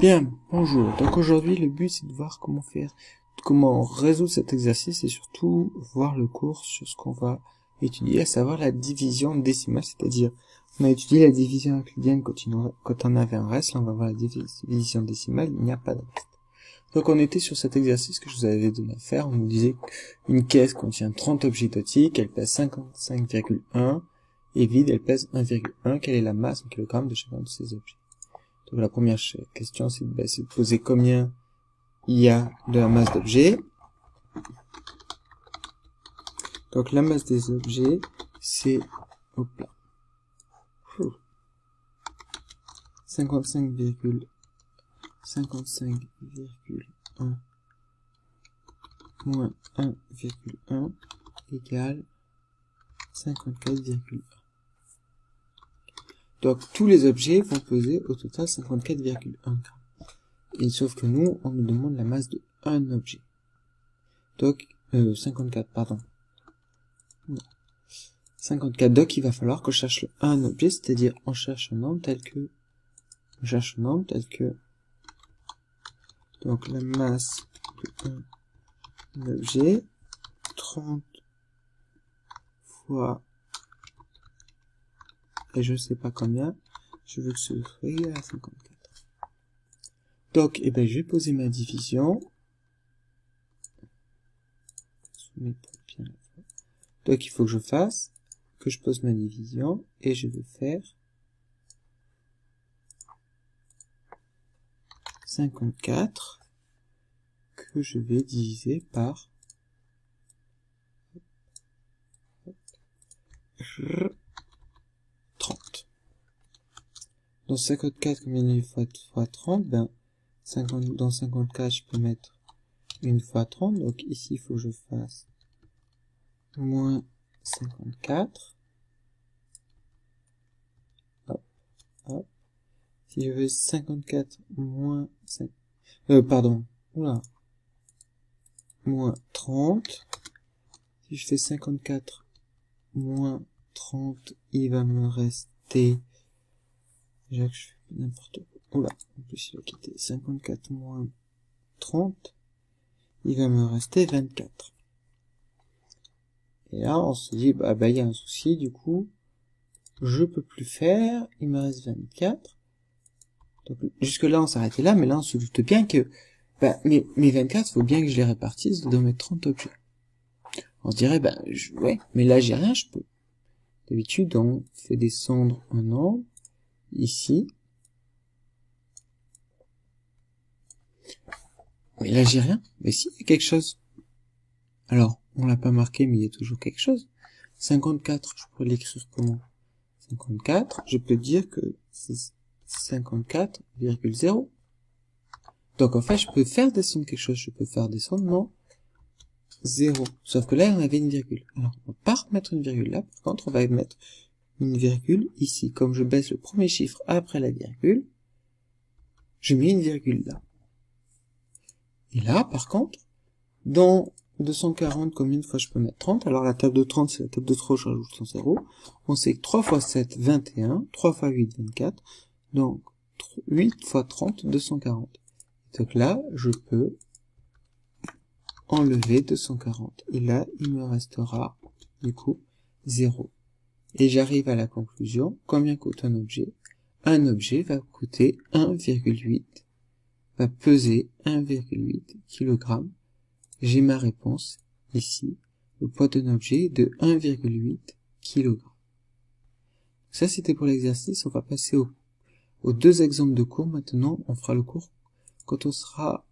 Bien, bonjour. Donc aujourd'hui, le but c'est de voir comment résoudre cet exercice et surtout voir le cours sur ce qu'on va étudier, à savoir la division décimale, c'est-à-dire on a étudié la division euclidienne quand on avait un reste, là on va voir la division décimale, il n'y a pas de reste. Donc on était sur cet exercice que je vous avais donné à faire, on nous disait qu'une caisse contient 30 objets identiques, elle pèse 55,1 et vide, elle pèse 1,1, quelle est la masse en kilogrammes de chacun de ces objets? Donc la première question, c'est de poser combien il y a de la masse d'objets. Donc la masse des objets, c'est 55,1 moins 1,1 égale 54,1. Donc, tous les objets vont peser au total 54,1 grammes. Et sauf que nous, on nous demande la masse de un objet. Donc, 54, pardon. 54, donc il va falloir qu'on cherche un objet, c'est-à-dire on cherche un nombre tel que, donc la masse de un objet, 30 fois, et je sais pas combien, je veux que ce soit égal à 54. Donc, je vais poser ma division. Donc, il faut que je pose ma division, et je vais faire 54, que je vais diviser par 30. Dans 54, combien il y a fois 30? Dans 54, je peux mettre une fois 30, donc ici, il faut que je fasse moins 54. Hop, hop. Si je fais 54 moins 5, moins 30. Si je fais 54 moins 30, il va me rester, déjà que je fais n'importe quoi. En plus il va quitter 54 moins 30, il va me rester 24. Et là, on se dit, il y a un souci, du coup, je peux plus faire, il me reste 24. Donc, jusque là, on s'arrêtait là, mais là, on se doute bien que, mes 24, faut bien que je les répartisse dans mes 30 objets. On se dirait, ouais, mais là, j'ai rien, je peux. D'habitude, on fait descendre un nombre, ici. Mais là, j'ai rien. Mais si, il y a quelque chose. Alors, on l'a pas marqué, mais il y a toujours quelque chose. 54, je pourrais l'écrire comment? 54, je peux dire que c'est 54,0. Donc, en fait, je peux faire descendre quelque chose. Je peux faire descendre mon 0. Sauf que là, on avait une virgule. Alors, on va pas remettre une virgule là. Par contre, on va mettre une virgule ici. Comme je baisse le premier chiffre après la virgule, je mets une virgule là. Et là, par contre, dans 240, combien de fois je peux mettre 30? Alors, la table de 30, c'est la table de 3, je rajoute un 0. On sait que 3 fois 7, 21. 3 fois 8, 24. Donc, 8 fois 30, 240. Donc là, je peux enlever 240. Et là, il me restera, du coup, 0. Et j'arrive à la conclusion. Combien coûte un objet? Un objet va coûter 1,8, va peser 1,8 kg. J'ai ma réponse ici. Le poids d'un objet est de 1,8 kg. Ça, c'était pour l'exercice. On va passer aux deux exemples de cours. Maintenant, on fera le cours quand on sera